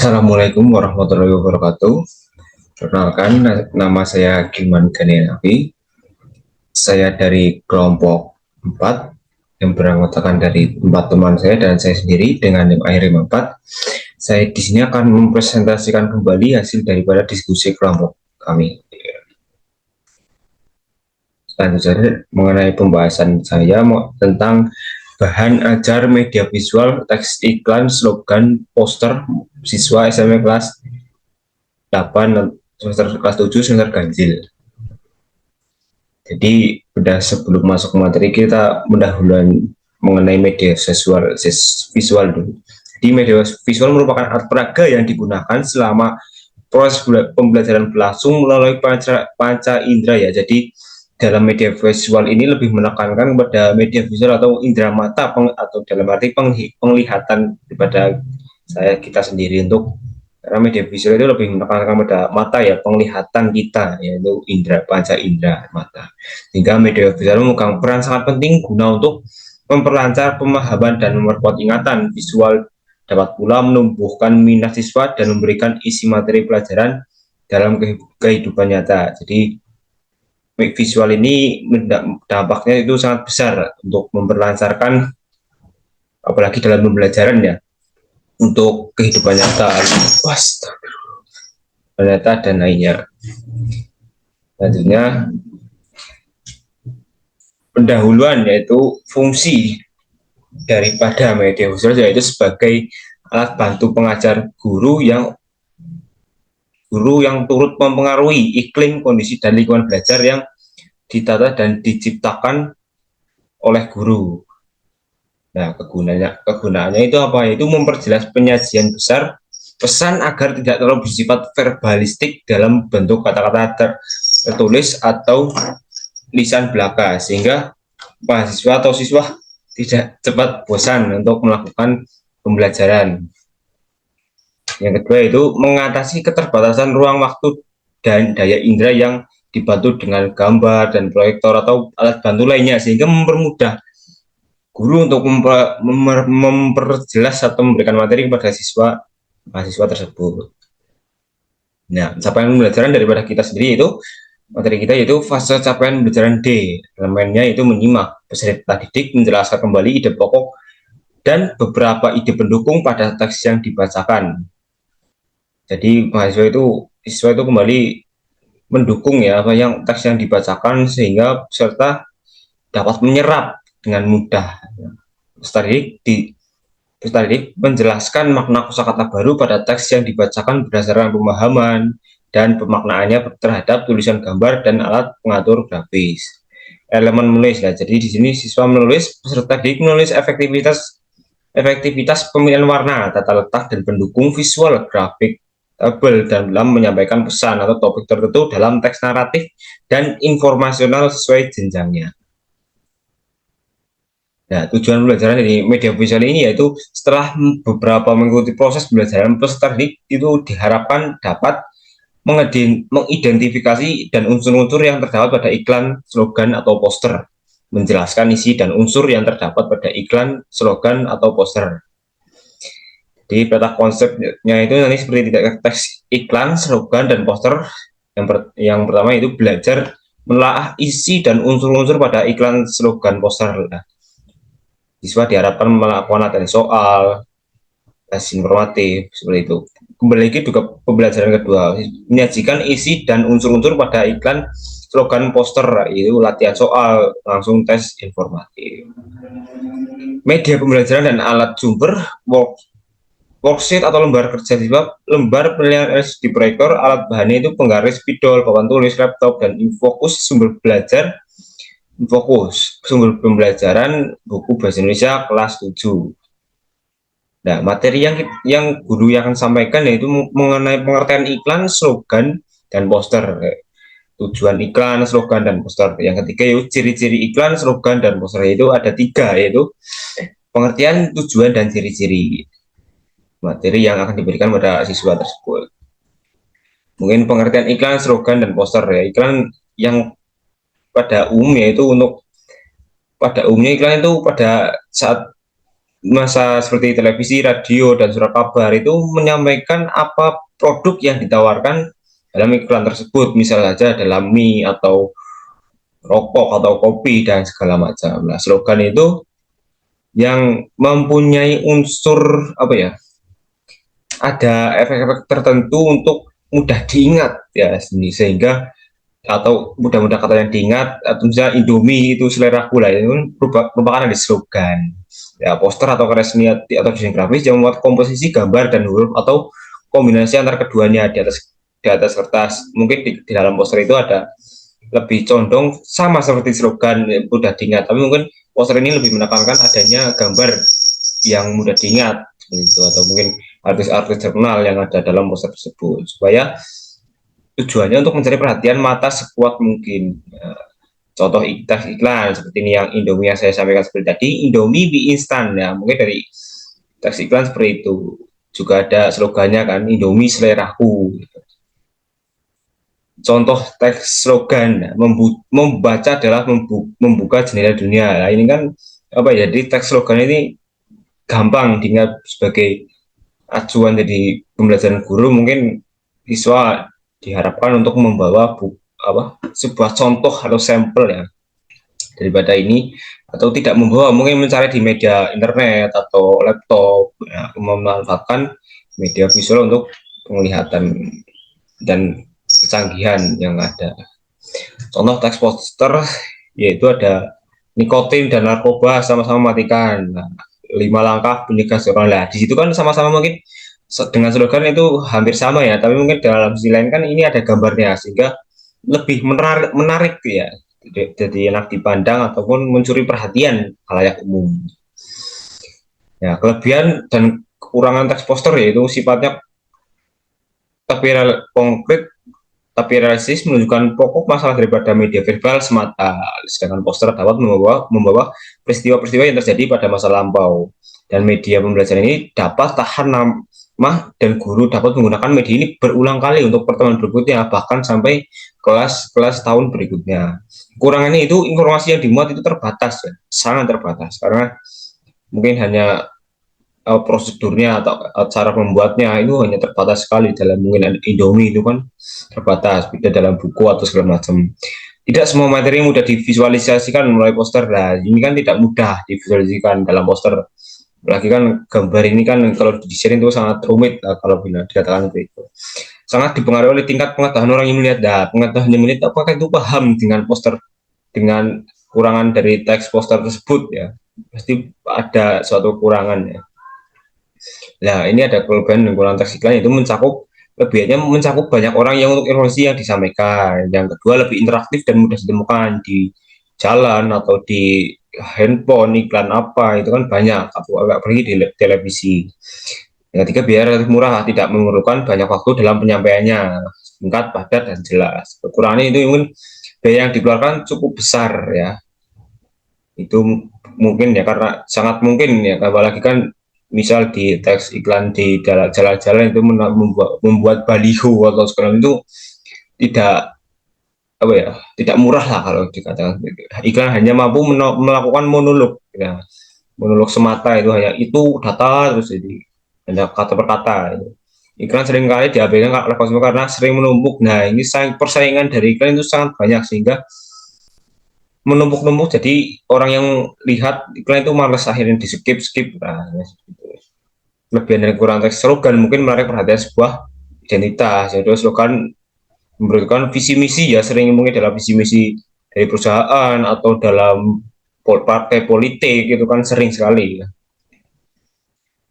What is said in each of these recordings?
Assalamualaikum warahmatullahi wabarakatuh. Perkenalkan, nama saya Gilman Ganianafi. Saya dari kelompok 4 yang beranggotakan dari 4 teman saya dan saya sendiri dengan NIM AIR54. Saya di sini akan mempresentasikan kembali hasil daripada diskusi kelompok kami. Selanjutnya mengenai pembahasan saya tentang bahan ajar media visual, teks iklan, slogan, poster siswa SMA kelas 8 semester kelas 7 semester ganjil. Jadi udah sebelum masuk ke materi kita mendahuluan mengenai media visual dulu. Jadi media visual merupakan alat peraga yang digunakan selama proses pembelajaran berlangsung melalui panca indera ya. Jadi dalam media visual ini lebih menekankan kepada media visual atau indera mata atau dalam arti penglihatan daripada kita sendiri untuk karena media visual itu lebih menekankan pada mata ya, penglihatan kita yaitu indera panca indera mata. Sehingga media visual memegang peran sangat penting guna untuk memperlancar pemahaman dan memperkuat ingatan. Visual dapat pula menumbuhkan minat siswa dan memberikan isi materi pelajaran dalam kehidupan nyata. Jadi visual ini dampaknya itu sangat besar untuk memperlancarkan apalagi dalam pembelajaran ya untuk kehidupan nyata, dan lainnya. Selanjutnya pendahuluan yaitu fungsi daripada media visual yaitu sebagai alat bantu pengajar guru yang turut mempengaruhi iklim, kondisi dan lingkungan belajar yang ditata dan diciptakan oleh guru. Nah, kegunaannya itu apa? Itu memperjelas penyajian besar pesan agar tidak terlalu bersifat verbalistik dalam bentuk kata-kata tertulis atau lisan belaka, sehingga mahasiswa atau siswa tidak cepat bosan untuk melakukan pembelajaran. Yang kedua itu mengatasi keterbatasan ruang waktu dan daya indera yang dibantu dengan gambar dan proyektor atau alat bantu lainnya, sehingga mempermudah guru untuk memperjelas atau memberikan materi kepada mahasiswa tersebut. Nah, capaian pembelajaran daripada kita sendiri itu materi kita yaitu fase capaian pembelajaran D. Elemennya itu menyimak, peserta didik menjelaskan kembali ide pokok dan beberapa ide pendukung pada teks yang dibacakan. Jadi siswa itu kembali mendukung ya apa yang teks yang dibacakan sehingga peserta dapat menyerap dengan mudah. Peserta didik menjelaskan makna kosakata baru pada teks yang dibacakan berdasarkan pemahaman dan pemaknaannya terhadap tulisan gambar dan alat pengatur grafis. Elemen menulis ya. Jadi di sini siswa menulis, peserta didik menulis efektivitas pemilihan warna, tata letak dan pendukung visual, grafik, tabel dalam menyampaikan pesan atau topik tertentu dalam teks naratif dan informasional sesuai jenjangnya. Nah, tujuan pembelajaran dari media visual ini yaitu setelah beberapa mengikuti proses pembelajaran, peserta didik itu diharapkan dapat mengidentifikasi dan unsur-unsur yang terdapat pada iklan, slogan, atau poster, menjelaskan isi dan unsur yang terdapat pada iklan, slogan, atau poster. Di peta konsepnya itu nanti seperti teks iklan, slogan, dan poster. Yang pertama itu belajar menelaah isi dan unsur-unsur pada iklan, slogan, poster. Siswa diharapkan melakukan latihan soal, tes informatif, seperti itu. Kembali lagi juga pembelajaran kedua, menyajikan isi dan unsur-unsur pada iklan, slogan, poster, itu latihan soal, langsung tes informatif. Media pembelajaran dan alat sumber, worksheet atau lembar kerja siswa, lembar penilaian LCD proyektor, alat bahannya itu penggaris, spidol, papan tulis, laptop, dan infokus sumber belajar. Fokus sumber pembelajaran buku bahasa Indonesia kelas 7. Nah, materi yang guru yang akan sampaikan yaitu mengenai pengertian iklan, slogan, dan poster. Tujuan iklan, slogan, dan poster. Yang ketiga yaitu ciri-ciri iklan, slogan, dan poster, itu ada 3, yaitu pengertian, tujuan, dan ciri-ciri. Materi yang akan diberikan pada siswa tersebut. Mungkin pengertian iklan, slogan, dan poster ya. Iklan yang pada umumnya itu pada umumnya iklan itu pada saat masa seperti televisi, radio, dan surat kabar itu menyampaikan apa produk yang ditawarkan dalam iklan tersebut, misalnya saja dalam mie atau rokok atau kopi dan segala macam. Nah, slogan itu yang mempunyai unsur apa ya? Ada efek-efek tertentu untuk mudah diingat ya, sehingga atau mudah-mudah kata yang diingat, atau misalnya Indomie itu selera gula itu merupakan ada slogan ya, poster atau karya seni atau desain grafis yang membuat komposisi gambar dan huruf atau kombinasi antara keduanya di atas kertas. Mungkin di dalam poster itu ada lebih condong sama seperti slogan yang mudah diingat, tapi mungkin poster ini lebih menekankan adanya gambar yang mudah diingat seperti itu, atau mungkin artis-artis terkenal yang ada dalam poster tersebut, supaya tujuannya untuk mencari perhatian mata sekuat mungkin. Contoh iklan seperti ini yang Indomie yang saya sampaikan seperti tadi, Indomie mie instan ya, mungkin dari teks iklan seperti itu. Juga ada slogannya kan, Indomie seleraku. Contoh teks slogan, membaca adalah membuka jendela dunia. Nah, ini kan apa ya, jadi teks slogan ini gampang diingat sebagai acuan jadi pembelajaran guru. Mungkin siswa diharapkan untuk membawa sebuah contoh atau sampel ya daripada ini, atau tidak membawa, mungkin mencari di media internet atau laptop ya, memanfaatkan media visual untuk penglihatan dan kecanggihan yang ada. Contoh teks poster yaitu ada nikotin dan narkoba sama-sama matikan. Nah, 5 langkah penyegah seorang. Lah di situ kan sama-sama mungkin dengan slogan itu hampir sama ya, tapi mungkin dalam sisi lain kan ini ada gambarnya sehingga lebih menarik ya, jadi enak dipandang ataupun mencuri perhatian khalayak umum. Ya, kelebihan dan kekurangan teks poster yaitu sifatnya tapi konkret tapi realistis, menunjukkan pokok masalah daripada media verbal semata. Sedangkan poster dapat membawa peristiwa-peristiwa yang terjadi pada masa lampau. Dan media pembelajaran ini dapat tahan nama, dan guru dapat menggunakan media ini berulang kali untuk pertemuan berikutnya, bahkan sampai kelas-kelas tahun berikutnya. Kurangannya itu informasi yang dimuat itu terbatas ya, sangat terbatas, karena mungkin hanya prosedurnya atau cara membuatnya itu hanya terbatas sekali. Dalam mungkin Indomie itu kan terbatas, beda dalam buku atau segala macam. Tidak semua materi mudah divisualisasikan melalui poster. Nah, ini kan tidak mudah divisualisasikan dalam poster. Apalagi kan gambar ini kan kalau didesain itu sangat rumit kalau bila dikatakan seperti itu. Sangat dipengaruhi oleh tingkat pengetahuan orang yang melihat. Nah, pengetahuan yang melihat apakah itu paham dengan poster, dengan kurangan dari teks poster tersebut ya. Pasti ada suatu kurangan ya. Nah, ini ada kelebihan dan kekurangan teks iklan, itu lebihannya mencakup banyak orang yang untuk informasi yang disampaikan. Yang kedua, lebih interaktif dan mudah ditemukan di jalan atau di handphone, iklan apa itu kan banyak, atau agak pergi di televisi. Yang ketiga, biaya relatif murah, tidak memerlukan banyak waktu dalam penyampaiannya, singkat, padat, dan jelas. Kekurangannya itu mungkin biaya yang dikeluarkan cukup besar ya. Itu mungkin ya, karena sangat mungkin ya, apalagi kan misal di teks iklan di jalan-jalan itu membuat baliho atau segala itu tidak apa ya, tidak murah lah kalau dikatakan. Iklan hanya mampu melakukan monolog ya, monolog semata, itu hanya itu data terus, jadi hanya kata per kata. Iklan seringkali diabaikan oleh konsumen karena sering menumpuk. Nah, ini persaingan dari iklan itu sangat banyak sehingga menumpuk-numpuk, jadi orang yang lihat iklan itu malas akhirnya di skip. Nah, lebih dari kurang teks slogan mungkin menarik perhatian sebuah identitas. Jadi slogan memberikan visi misi ya, sering mungkin dalam visi misi dari perusahaan atau dalam partai politik itu kan sering sekali ya,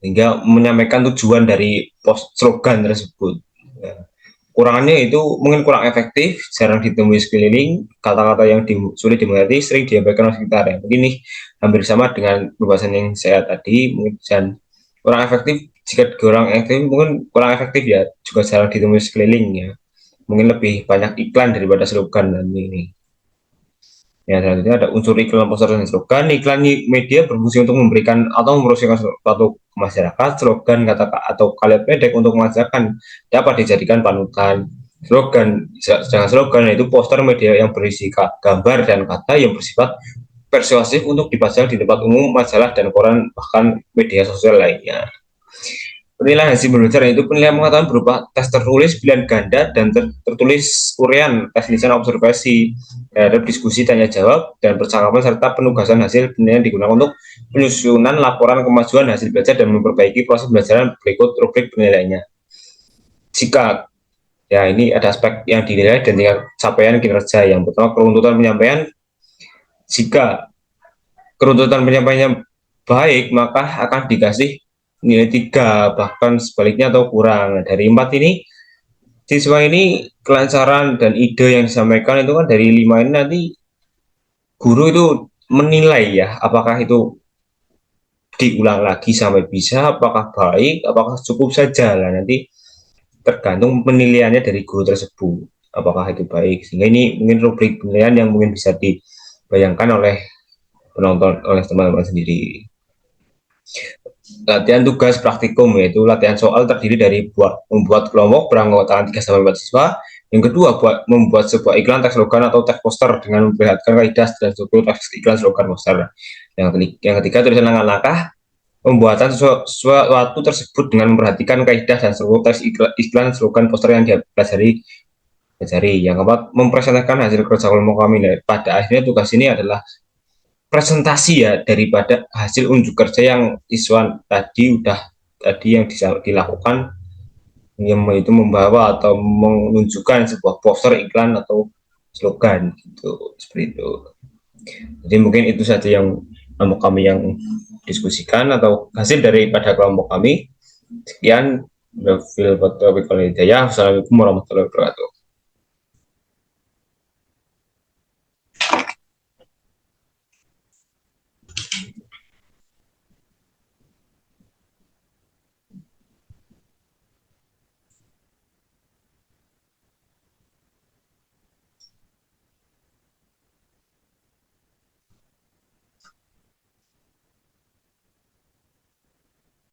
hingga menyampaikan tujuan dari post slogan tersebut ya. Kurangannya itu mungkin kurang efektif, jarang ditemui sekeliling, kata-kata yang sulit dimengerti, sering diabaikan oleh sekitar ya. Mungkin ini hampir sama dengan pembahasan yang saya tadi, mungkin dan kurang efektif. Jika kurang efektif mungkin kurang efektif ya, juga jarang ditemui sekeliling ya. Mungkin lebih banyak iklan daripada slogan dan ini. Ya, selanjutnya ada unsur iklan, poster, dan slogan. Iklan media berfungsi untuk memberikan atau mempromosikan suatu ke masyarakat. Slogan kata atau kalimat pendek untuk mengajarkan dapat dijadikan panutan. Sedangkan slogan itu poster media yang berisi gambar dan kata yang bersifat persuasif untuk dipasang di tempat umum, majalah dan koran, bahkan media sosial lainnya. Penilaian hasil belajar itu penilaian pengetahuan berupa tes tertulis pilihan ganda dan tertulis urean, tes lisan observasi terhadap diskusi tanya jawab dan percakapan serta penugasan hasil penilaian digunakan untuk penyusunan laporan kemajuan hasil belajar dan memperbaiki proses pembelajaran berikut rubrik penilaiannya. Jika ya ini ada aspek yang dinilai dan tingkat capaian kinerja. Yang pertama keruntutan penyampaian. Jika keruntutan penyampaiannya baik maka akan dikasih nilai 3, bahkan sebaliknya atau kurang. Dari 4 ini, siswa ini kelancaran dan ide yang disampaikan itu kan dari 5 ini nanti guru itu menilai ya, apakah itu diulang lagi sampai bisa, apakah baik, apakah cukup saja lah. Nanti tergantung penilaiannya dari guru tersebut, apakah itu baik. Sehingga ini mungkin rubrik penilaian yang mungkin bisa dibayangkan oleh penonton, oleh teman-teman sendiri. Latihan tugas praktikum, yaitu latihan soal terdiri dari membuat kelompok beranggotakan 3-4 siswa. Yang kedua, membuat sebuah iklan, teks slogan atau teks poster dengan memperlihatkan kaidah dan struktur teks iklan, slogan, poster. Yang ketiga, tulisan langkah-langkah pembuatan sesuatu tersebut dengan memperhatikan kaidah dan struktur teks iklan, slogan, poster yang dipelajari. Yang keempat, mempresentasikan hasil kerja kelompok kami. Pada akhirnya tugas ini adalah presentasi ya daripada hasil unjuk kerja yang siswa tadi yang dilakukan, yang itu membawa atau menunjukkan sebuah poster, iklan atau slogan gitu, seperti itu. Jadi mungkin itu saja yang kelompok kami yang diskusikan atau hasil daripada kelompok kami. Sekian, Assalamualaikum warahmatullahi wabarakatuh.